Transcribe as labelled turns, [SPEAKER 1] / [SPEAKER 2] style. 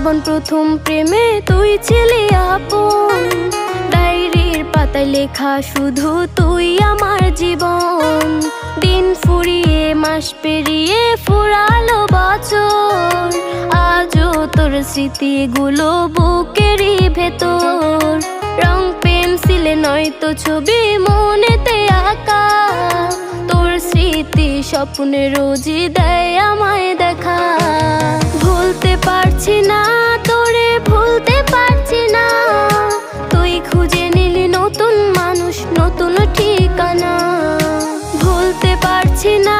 [SPEAKER 1] জীবন প্রথম প্রেমে তুই ছিলি আপন, ডায়েরির পাতায় লেখা শুধু তুই আমার জীবন। দিন ফুরিয়ে মাস পেরিয়ে ফুরালো বছর, আজও তোর স্মৃতিগুলো বুকেরই ভেতর। রং পেন্সিলে নয়তো ছবি মনেতে আঁকা, তোর স্মৃতি স্বপ্নে রোজই দেয় আমায় দেখা। ভুলতে পারছি না তোরে, ভুলতে পারছি না, তুই খুঁজে নিলি নতুন মানুষ, নতুন ঠিকানা। ভুলতে পারছি না